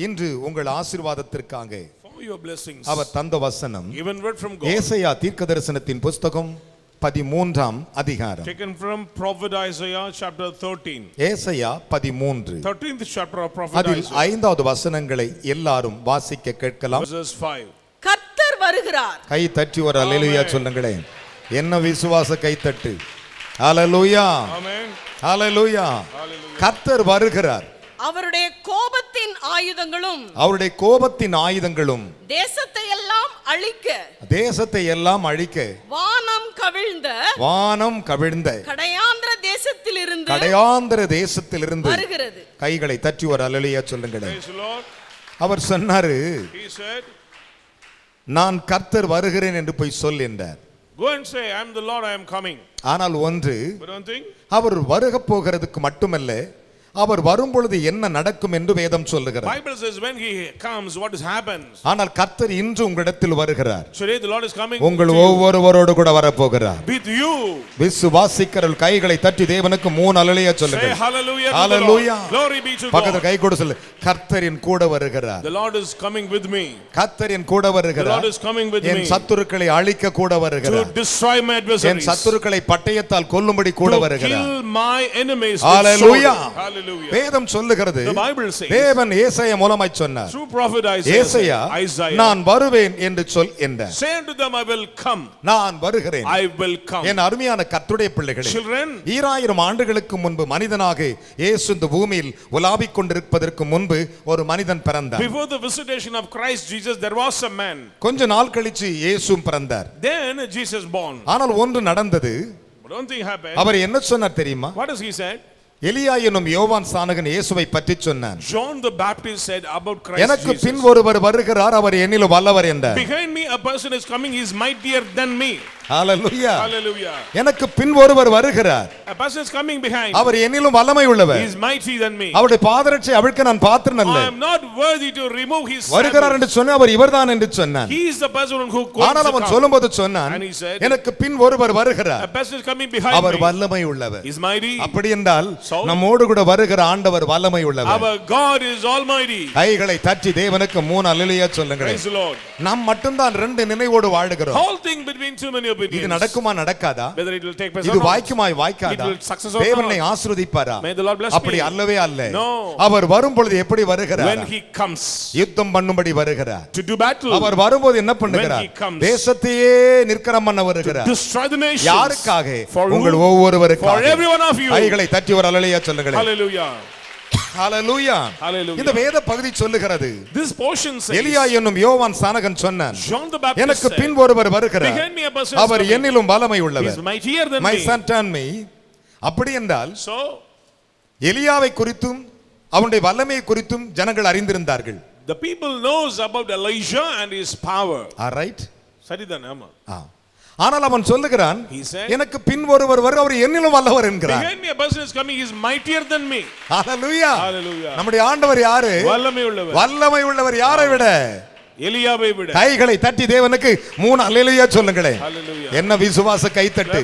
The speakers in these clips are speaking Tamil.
இன்று உங்கள் ஆசீர்வாதத்திற்காக for your blessings. அவர் தந்த வசனம் Given word from God. ஏசாயா தீர்க்கதரிசனத்தின் புத்தகம் 13ஆம் அதிகாரம். Taken from prophet Isaiah chapter 13. ஏசாயா 13. 13th chapter of prophet அதில் Isaiah. 5வது வசனங்களை எல்லாரும் வாசிக்க கேட்கலாம். Verses 5. கர்த்தர் வருகிறார். கை தட்டி ஒரு அல்லேலூயா சொல்லுங்களேன். என்ன விசுவாச கைத்தட்டு. ஹalleluya. Amen. ஹalleluya. கர்த்தர் வருகிறார். அவருடைய கோபத்தின் ஆயுதங்களும் தேசத்தை எல்லாம் அழிக்க வானம் கவிழ்ந்த கடையாந்திர தேசத்திலிருந்து வருகிறது. கைகளை தட்டி ஒரு அல்லேலூயா சொல்லுங்களேன். Praise the Lord. அவர் சொன்னாரு, He said, நான் கர்த்தர் வருகிறேன் என்று போய் சொல் என்றார். go and say, I am the Lord, I am coming. ஆனால் ஒன்று, But one thing, அவர் வருக போகிறதுக்கு மட்டுமல்ல, அவர் வரும் பொழுது என்ன நடக்கும் என்று வேதம் சொல்லுகிறது. Bible says when he comes, what happens. ஆனால் கர்த்தர் இன்று உங்களிடத்தில் வருகிறார். Today the Lord is coming. உங்கள் ஒவ்வொருவரோடு கூட வரப்போகிறார். With you. விசுவாசிக்கிறவர்கள் கைகளை தட்டி தேவனுக்கு 3 அல்லேலூயா சொல்லுங்கள். Say hallelujah. Hallelujah. Glory be to God. பக்கத்துல கை கொடு சொல்லு. கர்த்தர் என் கூட வருகிறார். The Lord is coming with me. கர்த்தர் என் கூட வருகிறார். The Lord is coming with me. என் சத்துருக்களை அழிக்க கூட வருகிறார். To destroy my adversaries. என் சத்துருக்களை பட்டயத்தால் கொல்லும்படி கூட வருகிறார். To kill my enemies. Hallelujah. Hallelujah. வேதம் சொல்லுகிறது, The Bible says, தேவன் ஏசாயா மூலமாய் சொன்னார், through prophet ஏசாயா நான் வருவேன் என்று சொல் என்றார். Say unto them, I will come. நான் வருகிறேன். I will come. என் அருமையான கர்த்தருடைய பிள்ளைகளே, Children, 2000 ஆண்டுகளுக்கு முன்பு மனிதனாக இயேசு இந்த பூமியில் உலாவிக் கொண்டிருப்பதற்கு முன்பு ஒரு மனிதன் பிறந்தார். Before the visitation of Christ Jesus, there was a man. கொஞ்ச நாள் கழிச்சு இயேசு பிறந்தார். Then Jesus born. ஆனால் ஒன்று நடந்தது. But one thing happened. அவர் என்ன சொன்னார் தெரியுமா? What does he said? எலியா என்னும் யோவான் சானகன் இயேசுவை பற்றி சொன்னான். John the Baptist said about Christ எனக்கு Jesus. பின் ஒருவர் வருகிறார், அவர் என்னிலும் வல்லவர் என்றார். Behind me a person is coming, he is mightier than me. Hallelujah. Hallelujah. எனக்கு பின் ஒருவர் வருகிறார், A person is coming behind. அவர் என்னிலும் வல்லமை உள்ளவர். He is mighty than me. அவருடைய பாதரட்சை அவிழ்க்க நான் பாத்திரன் அல்ல. I am not worthy to remove his வருகிறார் என்று சொன்ன அவர் இவர்தான் என்று சொன்னான். He is the person who goes. ஆனால் அவன் சொல்லும்போது சொன்னான், And he said, எனக்கு பின் ஒருவர் வருகிறார், a person is coming behind our me. வல்லமை உள்ளவர். He is mighty. அப்படி என்றால் So, நம்மோடு கூட வருகிற ஆண்டவர் வல்லமை உள்ளவர். Our God is almighty. கைகளை தட்டி தேவனுக்கு 3 அல்லேலூயா சொல்லுங்கள். Praise the Lord. நாம் மட்டும்தான் 2 நினைவோடு வாழுகிறோம். Whole thing between too many opinions. இது நடக்குமா நடக்காதா? Whether it will take place இது or not. வாய்க்குமாய் வாய்க்காதா? It will success or not. தேவனை ஆசீர்வதிப்பாரா? May the Lord bless அப்படி me. அல்லவே அல்ல. No. அவர் வரும் பொழுது எப்படி வருகிறார்? When he comes. யுத்தம் பண்ணும்படி வருகிறார். To do battle. அவர் வரும்போது என்ன பண்ணுகிறார்? When he comes. தேசத்தையே நிர்க்கரம் பண்ண வருகிறார். To destroy the nations. யாருக்காக? For உங்கள் whom? ஒவ்வொருவருக்காக. For every one of you. கைகளை தட்டி ஒரு அல்லேலூயா சொல்லுங்கள். Hallelujah. ஹalleluya. Hallelujah. இந்த வேத பகுதி சொல்லுகிறது, This portion says, எலியா என்னும் யோவான் சானகன் சொன்னான், John the Baptist எனக்கு said, பின் ஒருவர் வருகிறார், behind me a person is our coming. என்னிலும் வல்லமை He உள்ளவர். is mightier than My me. son turned me. அப்படி என்றால் So, எலியாவை குறித்தும் அவனுடைய வல்லமையை குறித்தும் ஜனங்கள் அறிந்திருந்தார்கள். the people knows about Elijah and his power. All right. சரிதான் ஆமா. ஆனால் அவன் சொல்லுகிறான், He said, எனக்கு பின் ஒருவர் வருகிறார், அவர் என்னிலும் வல்லவர் என்கிறார். behind me a person is coming, he is mightier than me. Hallelujah. Hallelujah. நம்முடைய ஆண்டவர் யாரு? வல்லமை உள்ளவர். வல்லமை உள்ளவர். யாரை விட? எலியாவை விட. கைகளை தட்டி தேவனுக்கு 3 அல்லேலூயா சொல்லுங்களே. Hallelujah. என்ன விசுவாச கைத்தட்டு.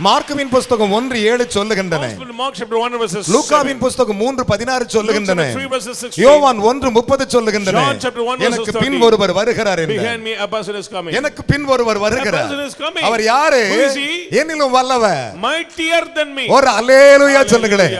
மார்க்குவின் புத்தகம் 1:7 சொல்லுகின்றன. Mark chapter 1 verses 7. லூக்காவின் புத்தகம் 3:16 சொல்லுகின்றன. 3 verses 16. யோவான் 1:30 சொல்லுகின்றன. John chapter 1 verses 30. எனக்கு பின் ஒருவர் வருகிறார் என்று. Behind me a person is coming. எனக்கு பின் ஒருவர் வருகிறார். A person is coming. அவர் யாரு? Who is he? என்னிலும் வல்லவர். Mightier than me. ஒரு அல்லேலூயா சொல்லுங்களே.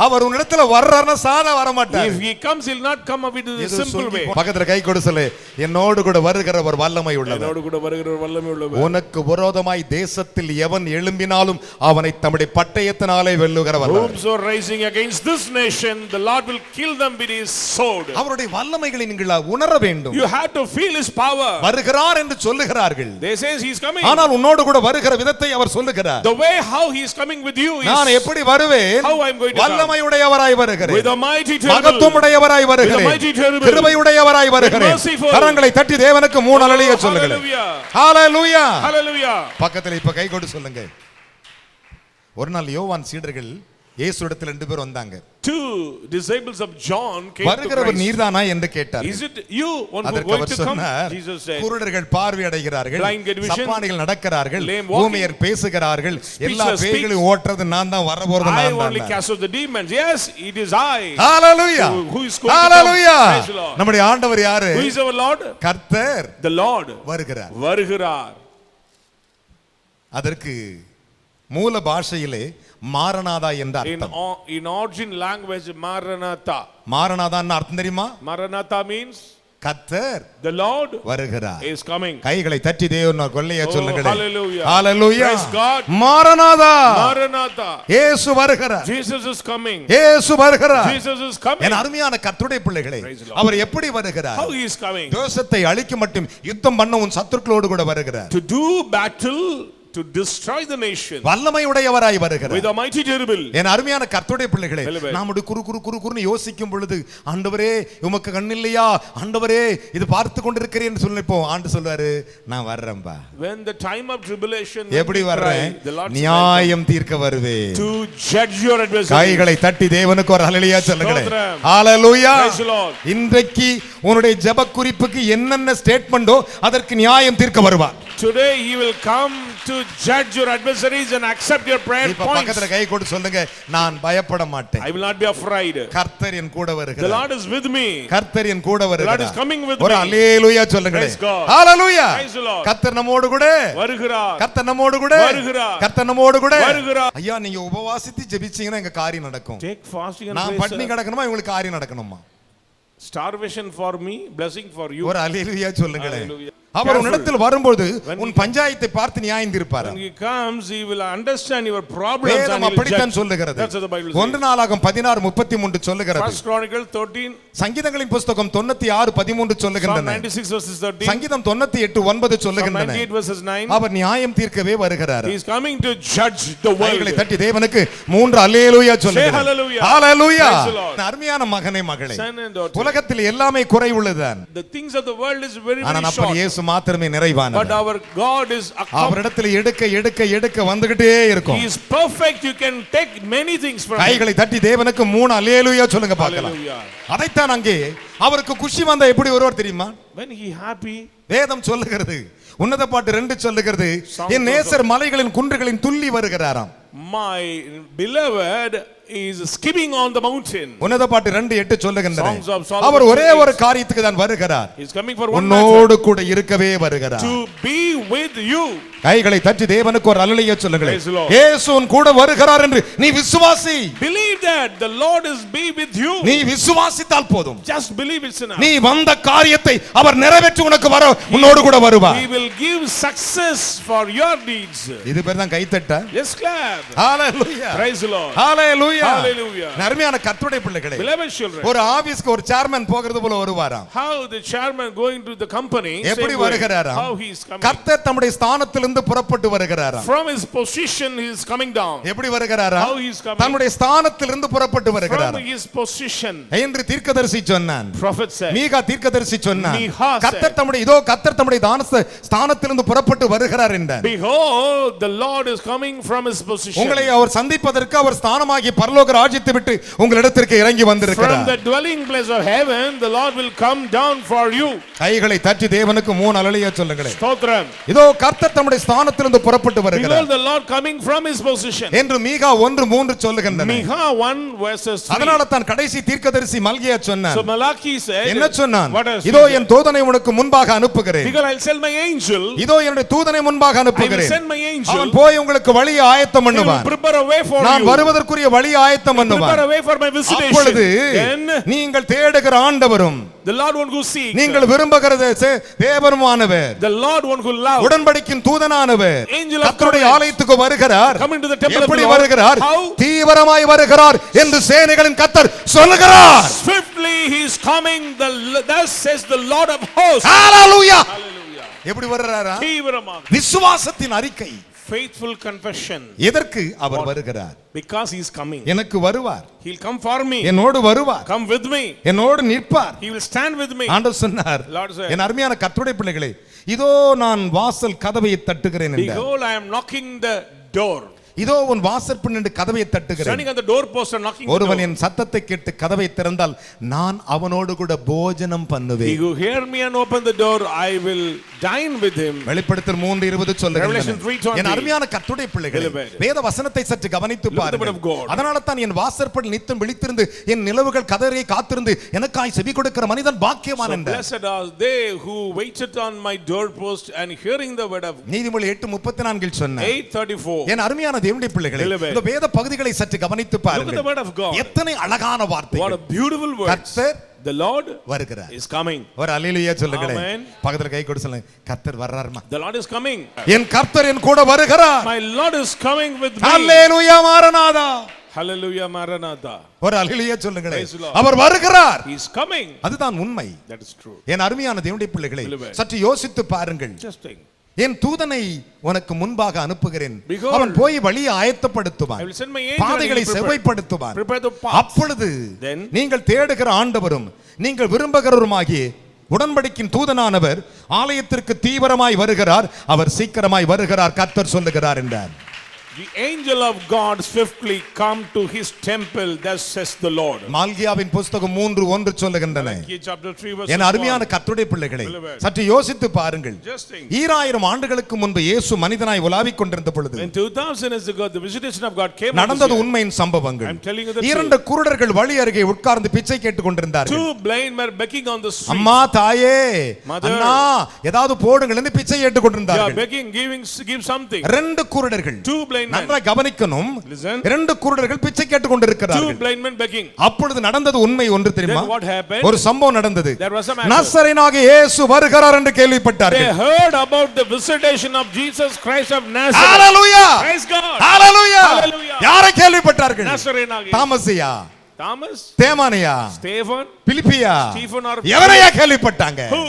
அவர் உன்னிடத்துல வர்றார்னா சாதா வர மாட்டார். If he comes, he'll not come up with a simple way. பக்கத்துல கை கொடு சொல்லு, என்னோடு கூட வருகிற ஒரு வல்லமை உள்ளவர். என்னோடு கூட வருகிற ஒரு வல்லமை உள்ளவர். உனக்கு விரோதமாய் தேசத்தில் எவன் எழும்பினாலும் அவனை தம்முடைய பட்டயத்தினாலே வெல்லுகிறவர். Whomso rising against this nation, the Lord will kill them with his sword. அவருடைய வல்லமைகளை நீங்கள் உணர வேண்டும். You have to feel his power. வருகிறார் என்று சொல்லுகிறார்கள். They says he is coming. ஆனால் உன்னோடு கூட வருகிற விதத்தை அவர் சொல்லுகிறார். The way how he is coming with you is, நான் எப்படி வருவேன்? how I am going to come. வல்லமையுடையவராய் வருகிறேன். With a mighty terrible. மகத்துவமுடையவராய் வருகிறேன். கருணையுடையவராய் வருகிறேன். கரங்களை தட்டி தேவனுக்கு 3 அல்லேலூயா சொல்லுங்கள். ஹalleluya. Hallelujah. பக்கத்துல இப்ப கை கொடு சொல்லுங்க. ஒரு நாள் யோவான் சீடர்கள் இயேசுவிடத்தில் 2 பேர் வந்தாங்க. 2 disciples of John came to வருகிறவர் Christ. நீர்தானா என்று கேட்டார். Is it you one who அதற்கு going அவர் to come? சொன்னார், Jesus said, குருடர்கள் பார்வை அடைகிறார்கள், blind get vision, சப்பானிகள் நடக்கிறார்கள், lame walking, ஊமையர் பேசுகிறார்கள், எல்லா speechless பேய்களையும் ஓட்டுறது நான் தான், வர போறது I நான் only தான். cast out the demons. Yes, it is I. Hallelujah. Who is going to come? Hallelujah. Praise the Lord. நம்முடைய ஆண்டவர் யாரு? Who is our Lord? கர்த்தர் The Lord. வருகிறார். வருகிறார். அதற்கு மூல பாஷையிலே மாரநாதா என்ற அர்த்தம். In origin language, Maranatha. மாரநாதான்னு அர்த்தம் தெரியுமா? Maranatha means கர்த்தர் the Lord வருகிறார். is coming. கைகளை தட்டி தேவன் கொள்ளையா சொல்லுங்களே. Hallelujah. ஹalleluya. Praise God. மாரநாதா. Maranatha. இயேசு வருகிறார். Jesus is coming. இயேசு வருகிறார். Jesus is coming. என் அருமையான கர்த்தருடைய பிள்ளைகளே, Praise the Lord. அவர் எப்படி வருகிறார்? How he is coming? தேசத்தை அழிக்க மட்டும் யுத்தம் பண்ண உன் சத்துருக்களோடு கூட வருகிறார். To do battle, to destroy the nation. வல்லமை உடையவராய் வருகிறார். With a mighty terrible. என் அருமையான கர்த்தருடைய பிள்ளைகளே, Hallelujah. நாமுடைய குறுன்னு யோசிக்கும் பொழுது, ஆண்டவரே உமக்கு கண்ணில்லையா, ஆண்டவரே இது பார்த்து கொண்டிருக்கிறேன்னு சொல்லிப்போம். ஆண்டு சொல்வாரு, நான் வர்றேன்பா. When the time of tribulation, எப்படி வர்றேன்? the Lord நியாயம் தீர்க்க வருவேன். to judge your adversary. கைகளை தட்டி தேவனுக்கு ஒரு ஹல்லேலூயா சொல்லுங்களே. ஸ்தோத்திரம். ஹalleluya. Praise the Lord. இன்றைக்கு உன்னுடைய ஜெப குறிப்புக்கு என்னென்ன ஸ்டேட்மெண்டோ அதற்கு நியாயம் தீர்க்க வருவார். Today he will come to judge your adversaries and accept your prayer இப்ப points. பக்கத்துல கை கொடு சொல்லுங்க, நான் பயப்பட மாட்டேன். I will not be afraid. கர்த்தர் என் கூட The வருகிறார். Lord is with me. கர்த்தர் என் கூட The Lord is வருகிறார். coming with ஒரு me. ஹல்லேலூயா சொல்லுங்க. Praise God. Hallelujah. Praise the Lord. கர்த்தர் நம்மோடு கூட வருகிறார். கர்த்தர் நம்மோடு கூட வருகிறார். கர்த்தர் நம்மோடு கூட வருகிறார். ஐயா, நீங்க உபவாசித்து ஜெபிச்சீங்கன்னா எங்க காரியம் நடக்கும். Take fasting and நான் prayer. பட்டினி கிடக்கணுமா, உங்களுக்கு காரியம் நடக்கணுமா? Starvation for me, blessing for you. ஒரு ஹல்லேலூயா சொல்லுங்களே. Hallelujah. அவர் உன்னிடத்தில் வரும்போது உன் பஞ்சாயத்தை பார்த்து நியாயம் தீர்ப்பார். When he comes, he will understand your problems and வேதம் he will அப்படித்தான் judge. சொல்லுகிறது. That's what the Bible says. 1 நாளாகமம் 16:33 சொல்லுகிறது. First Chronicle 13. சங்கீதங்களின் புத்தகம் 96:13 Psalm சொல்லுகின்றன. 96 verses 13. சங்கீதம் 98:9 Psalm சொல்லுகின்றன. 98 verses 9. அவர் நியாயம் தீர்க்கவே வருகிறார். He is coming to judge the world. கைகளை தட்டி தேவனுக்கு 3 அல்லேலூயா சொல்லுங்க. Say hallelujah. Hallelujah. Praise the Lord. அருமையான மகனே மகளே, Son and daughter. உலகத்தில் எல்லாமே குறை உள்ளதுதான். The things of the world is very, ஆனா very நம்ம short. இயேசு மாத்திரமே நிறைவானவர். But our God is accomplished. அவரிடத்தில் எடுக்க வந்துகிட்டே இருக்கும். He is perfect. You can take many things from him. கைகளை தட்டி தேவனுக்கு 3 அல்லேலூயா சொல்லுங்க பார்க்கலாம். Hallelujah. அதைத்தான் அங்கே அவருக்கு குஷி வந்தா எப்படி வருவார் தெரியுமா? When he happy. வேதம் சொல்லுகிறது, உன்னத பாட்டு 2 சொல்லுகிறது, என் நேசர் மலைகளின் குன்றுகளின் துள்ளி வருகிறாராம். My beloved is skipping on the mountain. உன்னத பாட்டு 2:8 சொல்லுகின்றன, Songs of Solomon அவர் ஒரே ஒரு காரியத்துக்கு தான் வருகிறார், He is coming for one உன்னோடு கூட இருக்கவே வருகிறார். to be with you. கைகளை தட்டி தேவனுக்கு ஒரு அல்லேலூயா சொல்லுங்களேன். Praise the Lord. இயேசு உன் கூட வருகிறார் என்று நீ விசுவாசி. Believe that the Lord is be with you. நீ விசுவாசித்தால் போதும். Just believe it's enough. நீ வந்த காரியத்தை அவர் நிறைவேற்றி உனக்கு வர உன்னோடு கூட வருவார். He will give success for your needs. இது பேர் தான் கைத்தட்ட. Yes, clap. Hallelujah. Praise the Lord. Hallelujah. Hallelujah. அருமையான கர்த்தருடைய பிள்ளைகளே, Beloved children. ஒரு ஆபீஸ்க்கு ஒரு சேர்மன் போகிறது போல வருவாராம். How the chairman going to the company, எப்படி same way. வருகிறாராம்? How he is coming. கர்த்தர் தம்முடைய ஸ்தானத்திலிருந்து புறப்பட்டு வருகிறாராம். From his position he is coming down. எப்படி வருகிறாராம்? How he is coming. தம்முடைய ஸ்தானத்திலிருந்து புறப்பட்டு From வருகிறாராம் his position. என்று தீர்க்கதரிசி சொன்னான். Prophet said. மீகா தீர்க்கதரிசி சொன்னான், மீகா said. கர்த்தர் தம்முடைய ஸ்தானத்திலிருந்து புறப்பட்டு வருகிறார் என்றார். Behold, the Lord is coming from his position. உங்களை அவர் சந்திப்பதற்கு அவர் ஸ்தானமாகிய பரலோக ராஜ்யத்தை விட்டு உங்களிடத்திற்கு இறங்கி From வந்திருக்கிறார். the dwelling place of heaven, the Lord will come down for you. கைகளை தட்டி தேவனுக்கு 3 அல்லேலூயா சொல்லுங்களேன். ஸ்தோத்திரம். இதோ கர்த்தர் தம்முடைய ஸ்தானத்திலிருந்து புறப்பட்டு வருகிறார் Behold, the Lord coming from his position. என்று மீகா 1:3 சொல்லுகின்றன. Micha 1 verses 3. அதனால தான் கடைசி தீர்க்கதரிசி மல்கியா சொன்னான். So Malachi said, என்ன சொன்னான்? what does இதோ he என் தூதனை உனக்கு முன்பாக அனுப்புகிறேன். Because I'll send my angel. இதோ என்னுடைய தூதனை முன்பாக I will அனுப்புகிறேன். send my angel. அவன் போய் உங்களுக்கு வழியை ஆயத்தம் He will பண்ணுவான். prepare a way for நான் you. வருவதற்குரிய வழியை ஆயத்தம் Prepare பண்ணுவான். a way for my visitation. அப்பொழுது Then நீங்கள் தேடுகிற ஆண்டவரும் the Lord one who seeks. நீங்கள் விரும்புகிறது தேவருமானவர், The Lord one who loves. உடன்படிக்கையின் தூதனானவர் Angel of கர்த்தருடைய covenant. ஆலயத்துக்கு வருகிறார். Coming to the temple of எப்படி the Lord. வருகிறார்? How? தீவிரமாய் வருகிறார் என்று சேனைகளின் கர்த்தர் சொல்லுகிறார். Swiftly he is coming. Thus says the Lord of hosts. Hallelujah. Hallelujah. எப்படி வருகிறாரா? தீவிரமாக. விசுவாசத்தின் அறிக்கை. Faithful confession. எதற்கு அவர் வருகிறார்? Because he is coming. எனக்கு வருவார். He will come for me. என்னோடு வருவார். Come with me. என்னோடு நிற்பார். He will stand with me. ஆண்டவர் சொன்னார், Lord said, என் அருமையான கர்த்தருடைய பிள்ளைகளே, இதோ நான் வாசல் கதவை தட்டுகிறேன் என்றார். Behold, I am knocking the door. இதோ உன் வாசற்படி நின்று கதவை தட்டுகிறேன். Standing on the doorpost and knocking. ஒருவன் என் சத்தத்தை கேட்டு கதவை திறந்தால் நான் அவனோடு கூட போஜனம் He பண்ணுவேன். who hear me and open the door, I will dine with him. வெளிப்படுத்தல் 3:20 Revelation சொல்லுகிறது. 3:20. என் அருமையான கர்த்தருடைய பிள்ளைகளே, வேத வசனத்தை சற்று கவனித்து Look at the word பாருங்கள். of God. அதனால தான் என் வாசற்படி நித்தம் விழித்திருந்து என் நிலவுகள் கதரை காத்திருந்து எனக்காய் செவி கொடுக்கிற மனிதன் பாக்கியவான் So என்றார். blessed are they who waited on my doorpost and hearing the word of நீதிமொழி 8:34 சொன்னார். 8:34. என் அருமையான தேவனுடைய பிள்ளைகளே, Beloved. இந்த வேத பகுதிகளை சற்று கவனித்து Look at the பாருங்கள். word of God. எத்தனை அழகான What a வார்த்தைகள். beautiful words. கர்த்தர் The Lord வருகிறார். is coming. ஒரு அல்லேலூயா சொல்லுங்களேன். Amen. பக்கத்துல கை கொடு சொல்லுங்க. கர்த்தர் வர்றாருமா. The Lord is coming. என் கர்த்தர் என் கூட வருகிறார். My Lord is coming with me. Hallelujah Maranatha. Hallelujah, Maranatha. ஒரு அல்லேலூயா சொல்லுங்களேன். Praise the Lord. அவர் வருகிறார். He is coming. அதுதான் உண்மை. That is true. என் அருமையான தேவனுடைய பிள்ளைகளே, Beloved. சற்று யோசித்து பாருங்கள். Just think. என் தூதனை உனக்கு முன்பாக அனுப்புகிறேன். Behold, அவன் போய் வழியை ஆயத்தப்படுத்துவான். I will send my angel and he பாதைகளை will செவ்வாய்ப்படுத்துவான். prepare the path. அப்பொழுது Then நீங்கள் தேடுகிற ஆண்டவரும் நீங்கள் விரும்புகிறவருமாகிய உடன்படிக்கையின் தூதனானவர் ஆலயத்திற்கு தீவிரமாய் வருகிறார். அவர் சீக்கிரமாய் வருகிறார். கர்த்தர் சொல்லுகிறார் என்றார். the angel of God swiftly come to his temple, thus says the Lord. மால்கியாவின் புத்தகம் 3:1 சொல்லுகின்றன. Malachi chapter 3 verse என் 1. அருமையான கர்த்தருடைய பிள்ளைகளே, Beloved. சற்று யோசித்து பாருங்கள். Just think. 2000 ஆண்டுகளுக்கு முன்பு இயேசு மனிதனாய் உலாவிக் கொண்டிருந்த பொழுது When 2000 years ago the visitation of God came நடந்தது on this உண்மையின் சம்பவங்கள். I'm telling you the truth. இரண்டு குருடர்கள் வழி அருகே உட்கார்ந்து பிச்சை கேட்டுக் கொண்டிருந்தார்கள். Two blind men begging on the street. அம்மா தாயே, Mother. அண்ணா ஏதாவது போடுங்கள் என்று பிச்சை கேட்டுக் They are கொண்டிருந்தார்கள். begging, give something. ரெண்டு குருடர்கள். Two blind men. நன்றாக கவனிக்கணும். Listen. இரண்டு குருடர்கள் பிச்சை கேட்டுக் Two கொண்டிருக்கிறார்கள். blind men begging. அப்பொழுது நடந்தது உண்மை ஒன்று தெரியுமா? Then what happened? ஒரு சம்பவம் நடந்தது. There was a matter. நசரேயனாகிய இயேசு வருகிறார் என்று They கேள்விப்பட்டார்கள். heard about the visitation of Jesus Christ of Nazareth. Hallelujah! Praise God. Hallelujah! Hallelujah. யாரை கேள்விப்பட்டார்கள்? Nazarene. தாமசியா, Thomas, தேமானியா, Stephen, பிலிப்பியா, Stephen or எவரையா கேள்விப்பட்டாங்க? who?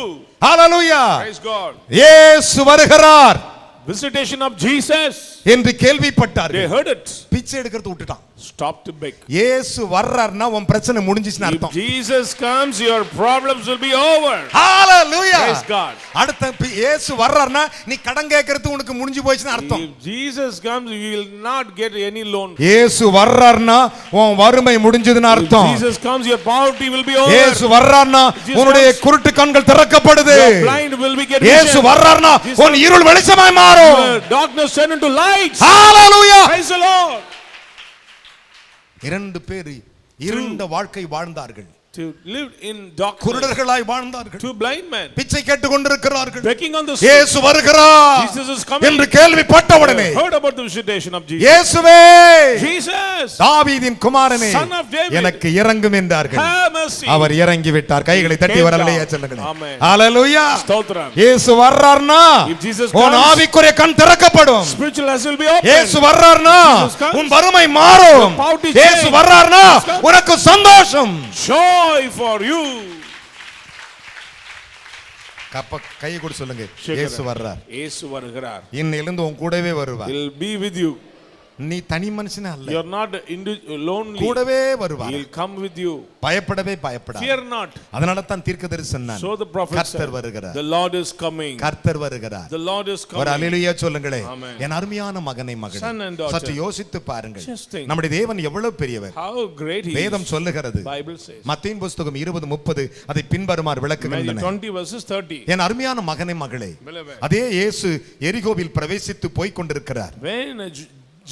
Hallelujah! Praise God. இயேசு வருகிறார் Visitation of Jesus. என்று They கேள்விப்பட்டார்கள். heard it. பிச்சை எடுக்கிறது விட்டுட்டான். Stop to beg. இயேசு வர்றார்னா உன் பிரச்சனை முடிஞ்சிச்சுன்னு If அர்த்தம். Jesus comes, your problems will be over. Hallelujah! Praise God. அடுத்த இயேசு வர்றார்னா நீ கடன் கேட்கிறது உனக்கு முடிஞ்சு போச்சுன்னு அர்த்தம். If Jesus comes, you will not get any loan. இயேசு வர்றார்னா உன் வறுமை முடிஞ்சதுன்னு If அர்த்தம். Jesus comes, your poverty will be over. இயேசு வர்றார்னா உன்னுடைய குருட்டு கண்கள் திறக்கப்படுது. Your blind will be getting இயேசு vision. வர்றார்னா உன் இருள் வெளிச்சமாய் மாறும். Your darkness turn into light. Hallelujah! Praise the Lord. இரண்டு பேர் இருண்ட வாழ்க்கை வாழ்ந்தார்கள். To live in darkness. குருடர்களாய் வாழ்ந்தார்கள். Two blind men பிச்சை கேட்டுக் கொண்டிருக்கிறார்கள். begging on the street. இயேசு வருகிறார் Jesus is coming. என்று கேள்விப்பட்டவுடனே Heard about the visitation of Jesus. இயேசுவே, Jesus, தாவீதின் குமாரனே, Son of David, எனக்கு இறங்கும் என்றார்கள். have mercy. அவர் இறங்கி விட்டார். கைகளை தட்டி Came வரலையா down. சொல்லுங்க. Amen. ஹalleluya! ஸ்தோத்திரம். இயேசு வர்றார்னா If Jesus உன் comes, ஆவிக்குரிய கண் திறக்கப்படும். spiritual eyes will be open. இயேசு வர்றார்னா Jesus comes, உன் வறுமை மாறும். your poverty இயேசு change. வர்றார்னா Jesus comes, உனக்கு சந்தோஷம். joy for you. கை கூட சொல்லுங்க. Shake இயேசு it. வர்றார். இயேசு வருகிறார். இன்னிலிருந்து உன் கூடவே வருவார். He'll be with you. நீ தனி மனுஷனே அல்ல. You're not lonely. கூடவே வருவார். He'll come with you. பயப்படவே பயப்படாத. Fear not. அதனால தான் தீர்க்கதரிசி சொன்னான். So the prophet கர்த்தர் said, வருகிறார். the Lord is coming. கர்த்தர் வருகிறார். The Lord is ஒரு coming. அல்லேலூயா சொல்லுங்களே. Amen. என் அருமையான மகனை மகளே, Son and daughter. சற்று யோசித்து பாருங்கள். Just think. நம்முடைய தேவன் எவ்வளவு பெரியவர். How great he வேதம் is. சொல்லுகிறது. Bible says. மத்தேயு புத்தகம் 20:30 அதை பின்வருமாறு Matthew விளக்குகின்றன. 20 verses 30. என் அருமையான மகனை மகளே, Beloved. அதே இயேசு எரிகோவில் பிரவேசித்து போய் கொண்டிருக்கிறார். When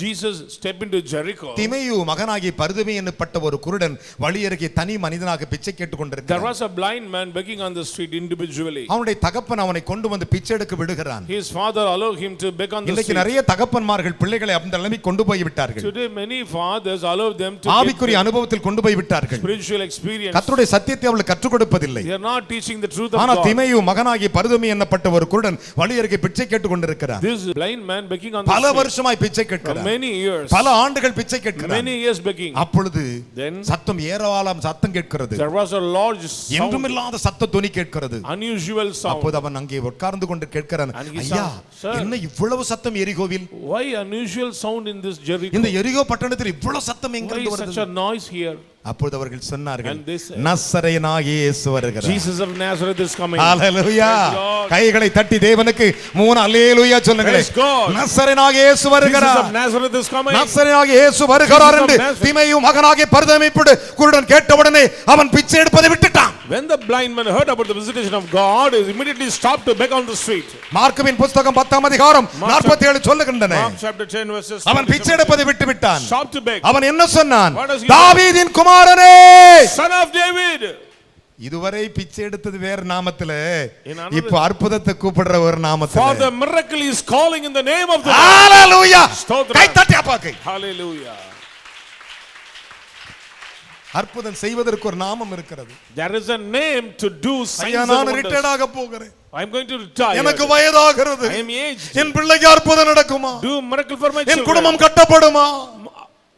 Jesus stepped into Jericho, திமேயு மகனாகிய பர்துமே என்னப்பட்ட ஒரு குருடன் வழியருகே தனி மனிதனாக பிச்சை கேட்டுக் there கொண்டிருக்கிறார். was a blind man begging on the street individually. அவனுடைய தகப்பன் அவனை கொண்டு வந்து பிச்சை எடுக்க விடுகிறான். His father allowed him to beg on the இன்னைக்கு street. நிறைய தகப்பன்மார்கள் பிள்ளைகளை அந்த நிலைமை கொண்டு போய் விட்டார்கள். Today many fathers allow them to ஆவிக்குரிய get அனுபவத்தில் கொண்டு போய் விட்டார்கள். spiritual experience. கர்த்தருடைய சத்தியத்தை அவளுக்கு கற்றுக் கொடுப்பதில்லை. They are not teaching the truth of ஆனா God. திமேயு மகனாகிய பர்துமே என்னப்பட்ட ஒரு குருடன் வழியருகே பிச்சை கேட்டுக் கொண்டிருக்கிறார். This blind man begging on the பல street வருஷமாய் பிச்சை for கேட்கிறார். many years. பல ஆண்டுகள் பிச்சை கேட்கிறார். Many years begging. அப்பொழுது Then சத்தம் ஏராளம் சத்தம் கேட்கிறது. there was a large sound, என்றுமில்லாத சத்த துணி கேட்கிறது. unusual sound. அப்போது அவன் அங்கே உட்கார்ந்து கொண்டு கேட்கிறான், And he ஐயா, said, "Sir, என்ன இவ்வளவு சத்தம் எரிகோவில்? why unusual sound in this Jericho? இந்த எரிகோ பட்டணத்தில் இவ்வளவு சத்தம் Why எங்கிருந்து is such வருது?" a noise here? அப்பொழுது அவர்கள் சொன்னார்கள் And they said, நசரேயனாகிய இயேசு வருகிறார். Jesus of Nazareth is coming. Hallelujah. Praise God. கைகளை தட்டி தேவனுக்கு 3 அல்லேலூயா சொல்லுங்களே. Praise God. நசரேயனாகிய இயேசு Jesus வருகிறார். of Nazareth is coming. நசரேயனாகிய இயேசு வருகிறார் Jesus of என்று Nazareth. தீமையும் மகனாகிய பரிதேமிப்படு குருடன் கேட்டவுடனே அவன் பிச்சை எடுப்பதை விட்டுட்டான். When the blind man heard about the visitation of God, he immediately stopped to beg on the street. மார்க்குவின் புத்தகம் 10ஆம் அதிகாரம் 47 சொல்லுகின்றன. Mark chapter 10 verses. அவன் பிச்சை எடுப்பதை விட்டு விட்டான். Stopped to beg. அவன் என்ன சொன்னான்? What does he தாவீதின் குமாரனே, Son of David. இதுவரை பிச்சை எடுத்தது வேற நாமத்தில, In another- இப்போ அற்புதத்தை கூப்பிடுற ஒரு நாமத்தில. For the miracle he is calling in the name of the Lord. ஹalleluya. ஸ்தோத்திரம். கை தட்டி அப்பாக்கு. Hallelujah. அற்புதம் செய்வதற்கு ஒரு நாமம் இருக்கிறது. There is a name to do signs ஐயா, and நான் wonders. ரிட்டையர்ட் ஆக போகிறேன். I am going to retire. எனக்கு வயதாகிறது. I am aged. என் பிள்ளைக்கு அற்புதம் நடக்குமா? Do miracle for my N children. குடும்பம் கட்டப்படுமா?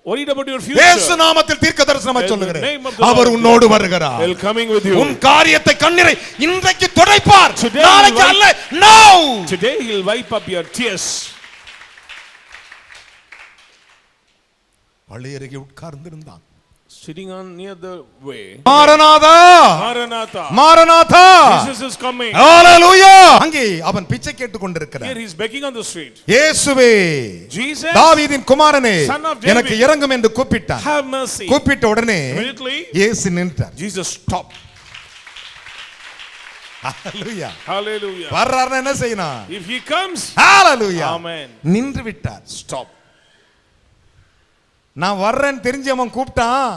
Worried about your இயேசு future. நாமத்தில் தீர்க்கதரிசனமாய் In the சொல்லுகிறேன். name of the our Lord. உன்னோடு வருகிறார். He is coming with you. உன் காரியத்தை கண்ணீரை இன்றைக்கு துடைப்பார். Today நாளைக்கு he will அல்ல. Now. Today he will wipe up your tears. வழி அருகே உட்கார்ந்திருந்தான். Sitting on near the way. Maranatha, Maranatha. Maranatha. Jesus is coming. ஹalleluya. அங்கே அவன் பிச்சை கேட்டுக் கொண்டிருக்கிறான். Here he is begging on the street. இயேசுவே, Jesus, தாவீதின் குமாரனே, Son of David, எனக்கு இரங்கும் என்று கூப்பிட்டான். have mercy. கூப்பிட்ட உடனே Immediately இயேசு நின்றார். Jesus stopped. ஹalleluya. Hallelujah. வர்றாருன்னா என்ன செய்யணும்? If he comes, hallelujah. Amen. நின்று விட்டார். Stop. நான் வர்றேன்னு தெரிஞ்சு அவன் கூப்பிட்டான்.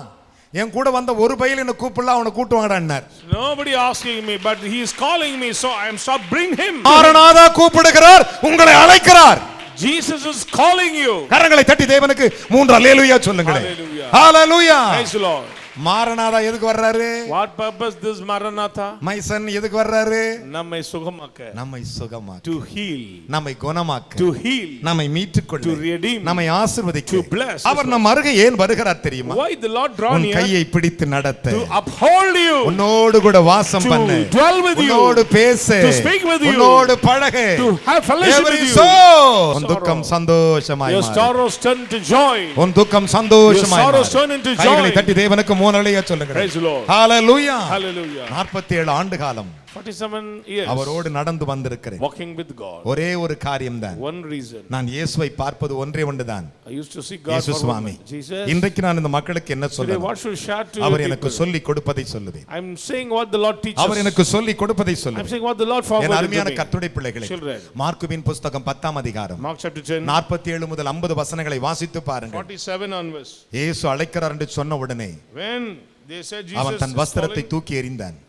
என் கூட வந்த ஒரு பையல் என்ன கூப்பிடல, அவனை கூட்டு வாங்கடான்னார். Nobody asking me, but he is calling me, so I am stop. Bring him. Maranatha கூப்பிடுகிறார், உங்களை அழைக்கிறார். Jesus is calling you. கரங்களை தட்டி தேவனுக்கு 3 அல்லேலூயா சொல்லுங்களேன். Hallelujah. Hallelujah. Praise the Lord. Maranatha எதுக்கு வர்றாரு? What purpose this Maranatha? My son எதுக்கு வர்றாரு? நம்மை சுகமாக்க. நம்மை சுகமாக்க, To heal. நம்மை குணமாக்க, To heal. நம்மை மீட்டுக்கொள்ள, To redeem. நம்மை ஆசீர்வதிக்க. To bless. அவர் நம் அருகே ஏன் வருகிறார் தெரியுமா? Why the Lord draw உன் near? கையை பிடித்து நடத்த, To uphold you. உன்னோடு கூட வாசம் To பண்ண, dwell with you. உன்னோடு பேச, To speak with you. உன்னோடு பழக. To have fellowship Every with you. soul. உன் துக்கம் சந்தோஷமாய் Your மாறும். sorrows turn to joy. உன் துக்கம் சந்தோஷமாய் Your sorrows மாறும். turn into கைகளை joy. தட்டி தேவனுக்கு 3 அல்லேலூயா சொல்லுங்க. Praise the Lord. Hallelujah. Hallelujah. 47 ஆண்டு காலம் 47 years அவரோடு நடந்து வந்திருக்கிறேன். walking with God. ஒரே ஒரு காரியம்தான், One reason. நான் இயேசுவை பார்ப்பது ஒன்றே ஒன்றுதான். I used to see God இயேசு for சுவாமி, one. Jesus. இன்றைக்கு நான் இந்த மக்களுக்கு என்ன Today சொல்லணும்? what should share to our you எனக்கு people? சொல்லி கொடுப்பதை சொல்லுவேன். I'm saying what the Lord teaches. அவர் எனக்கு சொல்லி கொடுப்பதை I'm சொல்லுவேன். saying what the Lord N forwarded to அருமையான me. கர்த்தருடைய பிள்ளைகளே, Children. மார்க்குவின் புத்தகம் 10ஆம் அதிகாரம் Mark chapter 10 47 முதல் 50 வசனங்களை வாசித்து பாருங்கள். 47 onwards. இயேசு அழைக்கிறார் என்று சொன்ன உடனே When they said Jesus அவன் தன் is வஸ்திரத்தை calling, தூக்கி எறிந்தான்.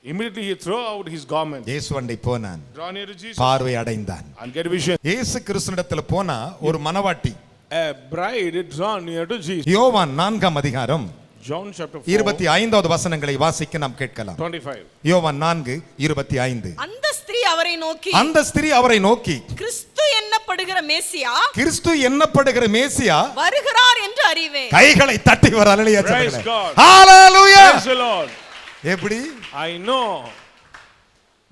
immediately he threw out his garment. இயேசு அண்டை போனான், Draw near to Jesus பார்வை அடைந்தான். and get vision. இயேசு கிறிஸ்துவிடத்துல போனா ஒரு மனவாட்டி. A bride draw near to Jesus. யோவான் 4ஆம் அதிகாரம் John chapter 4 25வது வசனங்களை வாசிக்க நாம் கேட்கலாம். 25. யோவான் 4:25. அந்த ஸ்திரீ அவரை நோக்கி, அந்த ஸ்திரீ அவரை நோக்கி, கிறிஸ்து என்னப்படுகிற மேசியா கிறிஸ்து என்னப்படுகிற மேசியா வருகிறார் என்று அறிவேன். கைகளை தட்டி வர அல்லேலூயா Praise சொல்லுங்க. God. Hallelujah. Praise the Lord. எப்படி? I know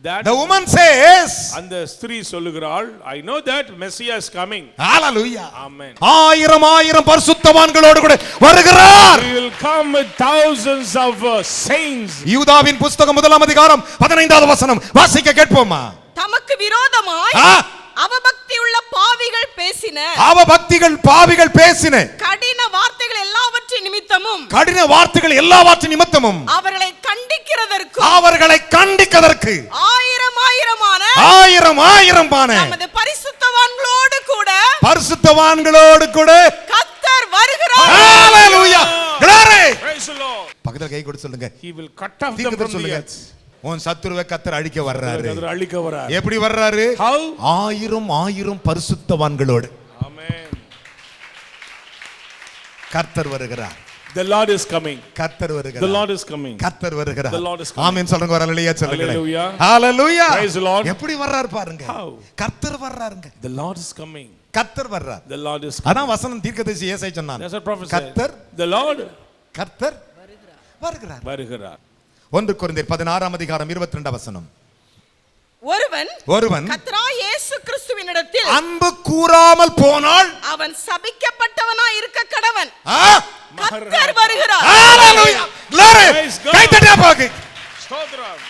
that The woman says, அந்த ஸ்திரீ சொல்லுகிறாள், I know that Messiah is coming. hallelujah. Amen. ஆயிரம் பரிசுத்தவான்களோடு கூட வருகிறார். He will come with thousands of saints. யூதாவின் புத்தகம் 1ஆம் அதிகாரம் 15வது வசனம் வாசிக்க கேட்போமா? தமக்கு விரோதமாய் ஆ, அவபக்தியுள்ள பாவிகள் பேசின அவபக்திகள் பாவிகள் பேசின கடின வார்த்தைகள் எல்லாவற்றின் நிமித்தமும் கடின வார்த்தைகள் எல்லாவற்றின் நிமித்தமும் அவர்களை கண்டிக்கிறதற்கு ஆயிரமான நமது பரிசுத்தவான்களோடு கூட கர்த்தர் வருகிறார். ஹalleluya. Glory. Praise the Lord. பக்கத்துல கை கொடுத்து சொல்லுங்க. He will cut off them from the சொல்லுங்க. earth. உன் சத்துருவை கர்த்தர் அழிக்க வர்றாரு. கர்த்தர் அழிக்க வரார். எப்படி வர்றாரு? How? ஆயிரம் பரிசுத்தவான்களோடு Amen. கர்த்தர் வருகிறார். The Lord is coming. கர்த்தர் The வருகிறார். Lord is coming. கர்த்தர் வருகிறார். The Lord is coming. ஆமென் சொல்லுங்க. ஒரு அல்லேலூயா சொல்லுங்க. Hallelujah. Hallelujah. Praise the Lord. எப்படி வர்றார் பாருங்க. How? கர்த்தர் வர்றாருங்க. The Lord is coming. கர்த்தர் வர்றார். The Lord is coming. அதான் வசனம் தீர்க்கதரிசி ஏசாயா சொன்னான். That's what prophet said. கர்த்தர் The Lord கர்த்தர் வருகிறார். வருகிறார். 1 கொரிந்தியர் 16ஆம் அதிகாரம் 22 வசனம். ஒருவன் கர்த்தராகிய இயேசு கிறிஸ்துவினிடத்தில் அன்பு கூறாமல் போனால் அவன் சபிக்கப்பட்டவனாய் இருக்க கடவன். ஆ? கர்த்தர் வருகிறார். ஹalleluya glory Praise God. கை தட்டி பாக்கு ஸ்தோத்திரம்.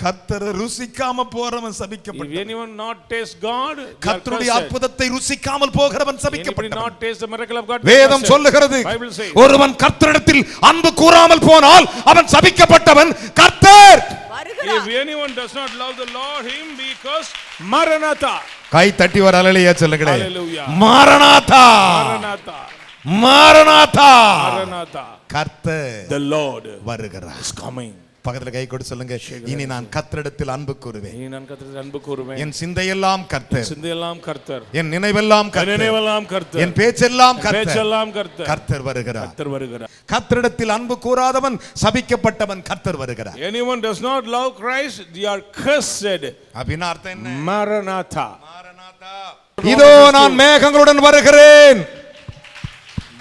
கர்த்தரை ருசிக்காம போறவன் If சபிக்கப்பட்டவன். anyone not taste God, they are கர்த்தருடைய cursed. அற்புதத்தை ருசிக்காமல் போகிறவன் Anybody சபிக்கப்பட்டவன். not taste the miracle of God, they are வேதம் cursed. சொல்லுகிறது Bible says. ஒருவன் கர்த்தரிடத்தில் அன்பு கூறாமல் போனால் அவன் சபிக்கப்பட்டவன். கர்த்தர் வருகிறார். If anyone does not love the Lord, him be cursed. Maranatha. கை தட்டி ஒரு அல்லேலூயா சொல்லுங்களே. Hallelujah. Maranatha Maranatha. Maranatha Maranatha. கர்த்தர் The Lord வருகிறார். is coming. பக்கத்துல கை கொடு சொல்லுங்க. இனி நான் கர்த்தரிடத்தில் அன்பு கூறுவேன். நீ நான் கர்த்தரிடத்தில் அன்பு கூறுவேன். என் சிந்தையெல்லாம் கர்த்தர், சிந்தையெல்லாம் கர்த்தர், என் நினைவெல்லாம் கர்த்தர், நினைவெல்லாம் கர்த்தர், என் பேச்செல்லாம் கர்த்தர். பேச்செல்லாம் கர்த்தர். கர்த்தர் வருகிறார். கர்த்தர் வருகிறார். கர்த்தரிடத்தில் அன்பு கூறாதவன் சபிக்கப்பட்டவன். கர்த்தர் வருகிறார். Anyone does not love Christ, they are cursed. அப்படின்னா அர்த்தம் என்ன? Maranatha. இதோ நான் மேகங்களுடன் வருகிறேன்.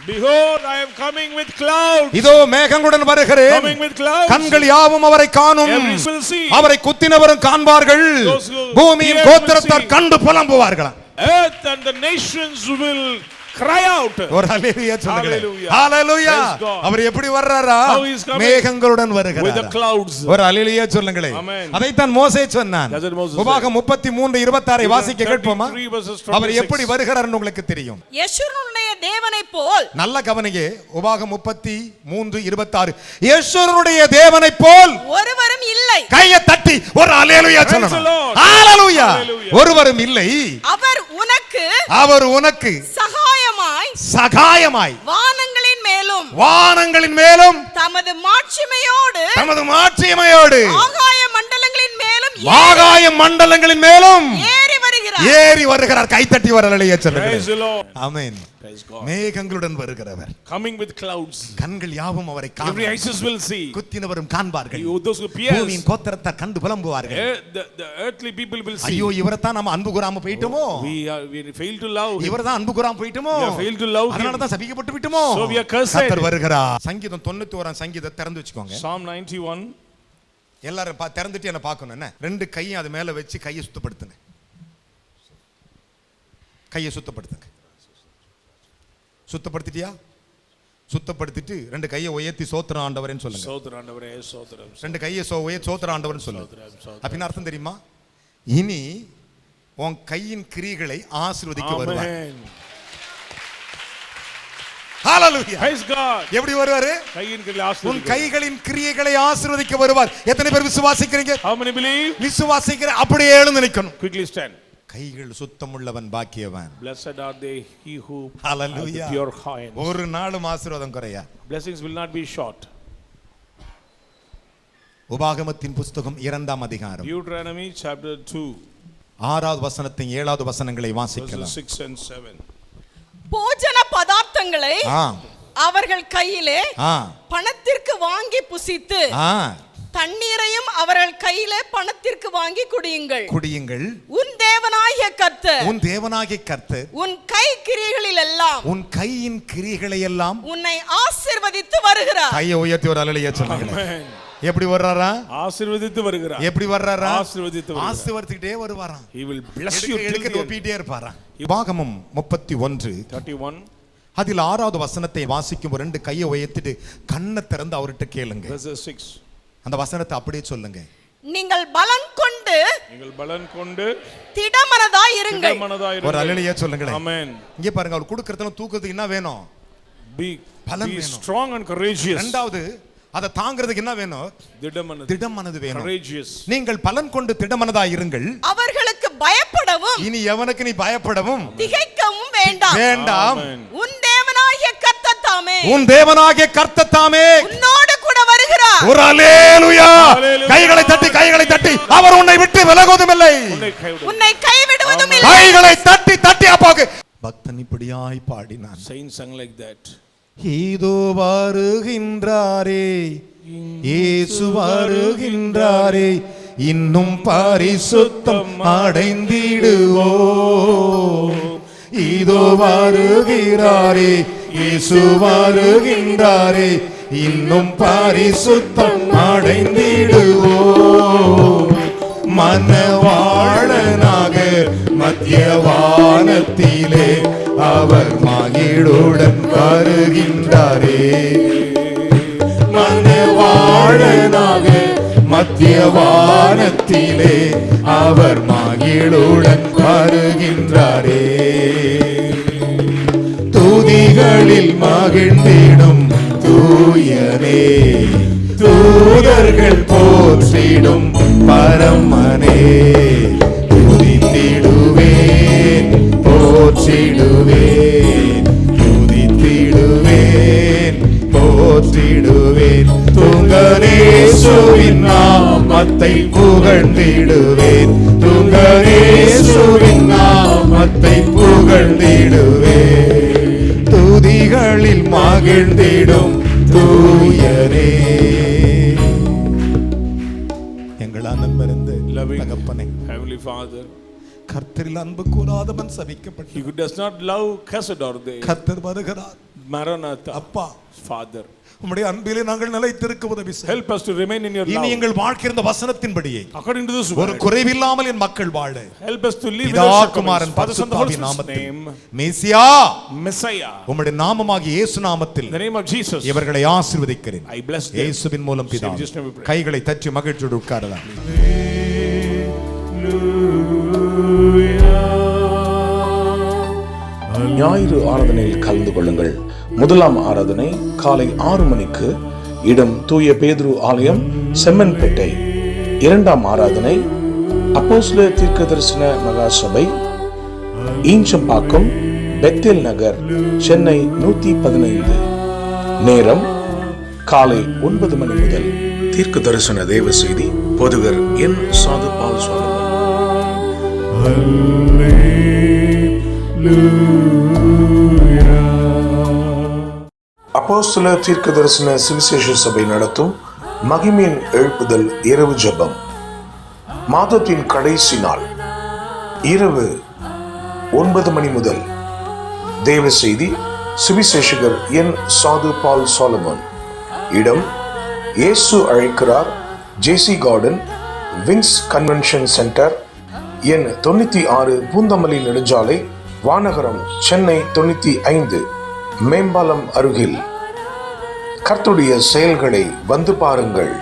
Behold, I am coming with clouds. இதோ மேகங்களுடன் வருகிறேன். Coming with clouds. கண்கள் யாவும் அவரை காணும். Every will see. அவரை குத்தினவரும் காண்பார்கள். Those who பூமியின் hear will கோத்திரத்தார் see. கண்டு புலம்புவார்களாம். Earth and the nations will cry out. ஒரு ஹalleluya சொல்லுங்க. Hallelujah. ஹalleluya. Praise God. அவர் எப்படி வர்றாரா? How he is coming? மேகங்களுடன் With வருகிறார். the clouds. ஒரு ஹalleluya சொல்லுங்களே. Amen. அதைத்தான் மோசே சொன்னான். That's what Moses உபாகம் 33:26 வாசிக்க கேட்போமா? 33 verses 26. அவர் எப்படி வருகிறார்னு உங்களுக்கு தெரியும். யெஷூரனுடைய தேவனைப் போல். நல்ல கவனிங்க. உபாகம் 33:26 யெஷூரனுடைய தேவனைப் போல் ஒருவரும் இல்லை. கையை தட்டி ஒரு ஹalleluya Praise the சொல்லணும். Lord. ஹalleluya. Hallelujah. ஒருவரும் இல்லை. அவர் உனக்கு சகாயமாய் வானங்களின் மேலும் தமது மாட்சிமையோடு ஆகாய மண்டலங்களின் மேலும் ஏறி வருகிறார். கைத்தட்டி வர ஹalleluya சொல்லுங்க. ஆமென். மேகங்களுடன் வருகிறவர். Coming with clouds. கண்கள் யாவும் அவரை காணும். Every eyes will see. குத்தினவரும் காண்பார்கள். Those who pierce. பூமியின் கோத்திரத்தார் கண்டு புலம்புவார்கள். The earthly people will see. ஐயோ இவரைத்தான் நாம அன்பு கூறாம போயிட்டோமோ. We fail to love. இவர்தான் அன்பு கூறாம போயிட்டோமோ. We fail to love. அதனால தான் சபிக்கப்பட்டு விட்டோமோ. So we are cursed. கர்த்தர் வருகிறார். சங்கீதம் 91 சங்கீதத்தை திறந்து வச்சுக்கோங்க. Psalm 91. எல்லாரும் திறந்துட்டு என்ன பார்க்கணும். என்ன ரெண்டு கையும் அது மேல வச்சு கையை சுத்தப்படுத்துங்க. கையை சுத்தப்படுத்துங்க. சுத்தப்படுத்திட்டியா? சுத்தப்படுத்திட்டு ரெண்டு கையை உயர்த்தி சோத்திர ஆண்டவரேன்னு சொல்லுங்க. சோத்திர ஆண்டவரே சோத்திரம். ரெண்டு கையை சோத்திர ஆண்டவரேன்னு சொல்லுங்க. அப்படின்னா அர்த்தம் தெரியுமா? இனி உன் கையின் கிரியைகளை ஆசீர்வதிக்க வருவார். ஹalleluya. Praise God. எப்படி வருவாரு? கையின் கிரியை ஆசீர்வதிக்க. உன் கைகளின் கிரியைகளை ஆசீர்வதிக்க வருவார். எத்தனை பேர் விசுவாசிக்கிறீங்க? How many believe? விசுவாசிக்கிற அப்படியே எழுந்து நிக்கணும். Quickly stand. கைகள் சுத்தமுள்ளவன் பாக்கியவான். Blessed are they he who Hallelujah. has pure hands. ஒரு நாளும் ஆசீர்வாதம் குறையா. Blessings will not be short. உபாகமத்தின் புத்தகம் 2ஆம் அதிகாரம் Deuteronomy chapter 2 6வது வசனத்தின் 7வது வசனங்களை verses வாசிக்கலாம். 6 and 7. போஜன பதார்த்தங்களை அவர்கள் கையிலே பணத்திற்கு வாங்கி புசித்து தண்ணீரையும் அவர்கள் கையிலே பணத்திற்கு வாங்கி குடியுங்கள். உன் தேவனாகிய கர்த்தர் உன் கை கிரியைகளில் எல்லாம் உன் கையின் கிரியைகளை எல்லாம் உன்னை ஆசீர்வதித்து வருகிறார். கையை உயர்த்தி ஒரு ஹalleluya சொல்லுங்க. எப்படி வர்றாரா? ஆசீர்வதித்து வருகிறார். எப்படி வர்றாரா? ஆசீர்வதித்துட்டே வருவாராம். He will bless you. ஒப்பிட்டே இருப்பாராம். உபாகமம் 31 அதில் 6வது வசனத்தை வாசிக்கும் ரெண்டு கையை உயர்த்திட்டு கண்ணை திறந்து அவர்கிட்ட கேளுங்க. Verse 6. அந்த வசனத்தை அப்படியே சொல்லுங்க. நீங்கள் பலன் கொண்டு திடமனதாய் இருங்கள். ஒரு ஹalleluya சொல்லுங்க. ஆமென். இங்க பாருங்க, அவர் கொடுக்கிறதெல்லாம் தூக்கிறதுக்கு என்ன வேணும்? Be strong and courageous. இரண்டாவது அதை தாங்கிறதுக்கு என்ன வேணும்? திடமனது வேணும். Courageous. நீங்கள் பலன் கொண்டு திடமனதாய் இருங்கள். அவர்களுக்கு பயப்படவும் இனி எவனுக்கு நீ பயப்படவும் திகைக்கவும் வேண்டாம். உன் தேவனாகிய கர்த்தர் தாமே உன்னோடு கூட வருகிறார். ஒரு ஹalleluya. கைகளை தட்டி அவர் உன்னை விட்டு விலகுவதும் இல்லை. உன்னை கைவிடுவதும் இல்லை. கைகளை தட்டி அப்பாக்கு பக்தன் இப்படியாய் பாடினான். Saints sung like that. இதோ வருகின்றாரே, இயேசு வருகின்றாரே, இன்னும் பரிசுத்தம் அடைந்திடுவோம். இதோ வருகிறாரே, இயேசு வருகின்றாரே, இன்னும் பரிசுத்தம் அடைந்திடுவோம். மனவாளனாக மத்திய வானத்திலே அவர் மகிழுடன் வருகின்றாரே. மனவாளனாக மத்திய வானத்திலே அவர் மகிழுடன் வருகின்றாரே. துதிகளில் மகிழ்ந்திடும் தூயனே, தூதர்கள் போற்றிடும் பரமனே, துதித்திடுவேன் போற்றிடுவேன், துதித்திடுவேன் போற்றிடுவேன், துங்கனேசுவின் நாமத்தை புகழ்ந்திடுவேன், துங்கனேசுவின் நாமத்தை புகழ்ந்திடுவேன். துதிகளில் மகிழ்ந்திடும் தூயனே. எங்கள் ஆனந்தமறிந்த Loving தகப்பனே, Heavenly Father, கர்த்தரில் அன்பு கூறாதவன் சபிக்கப்பட்ட he who does not love cursed are they. கர்த்தர் வருகிறார். Maranatha, அப்பா, Father, உம்முடைய அன்பிலே நாங்கள் நிலைத்திருக்க உதவி செய்யும். help us to remain in your இனி love. எங்கள் வாழ்க்கை இருந்த வசனத்தின்படியே According to this ஒரு word, குறைவில்லாமல் என் மக்கள் வாழ help us to live பிதா without Kumaran shortcomings. Father, Son, the Holy பரிசுத்தாவின் Spirit's நாமத்தில் name, மேசியா Messiah, உம்முடைய நாமமாகிய இயேசு நாமத்தில் in the name of Jesus, இவர்களை ஆசீர்வதிக்கிறேன். I bless them. இயேசுவின் மூலம் பிதா. In Jesus' name we pray. கைகளை தட்டி மகிழ்ச்சியோடு உட்காரலாம். ஞாயிறு ஆராதனையில் கலந்து கொள்ளுங்கள். முதலாம் ஆராதனை காலை 6 மணிக்கு, இடம் தூய பேதுரு ஆலயம், செம்மன்பேட்டை. இரண்டாம் ஆராதனை அப்போஸ்தலர் தீர்க்கதரிசன மகா சபை, ஈஞ்சம்பாக்கம், பெத்தேல் நகர், சென்னை 115. நேரம் காலை 9 மணி முதல். தீர்க்க தரிசன தேவ செய்தி போதகர் என் சாது பால் சோலமன். அப்போஸ்தலர் தீர்க்க தரிசன சுவிசேஷ சபை நடத்தும் மகிமையின் எழுப்புதல் இரவு ஜெபம். மாதத்தின் கடைசி நாள் இரவு 9 மணி முதல். தேவ செய்தி சுவிசேஷகர் என் சாது பால் சோலமன். இடம் இயேசு அழைக்கிறார், ஜேசி கார்டன், விங்ஸ் கன்வென்ஷன் சென்டர், எண் 96, பூந்தமல்லி நெடுஞ்சாலை, வானகரம், சென்னை 95, மேம்பாலம் அருகில். கர்த்தருடைய செயல்களை வந்து பாருங்கள்.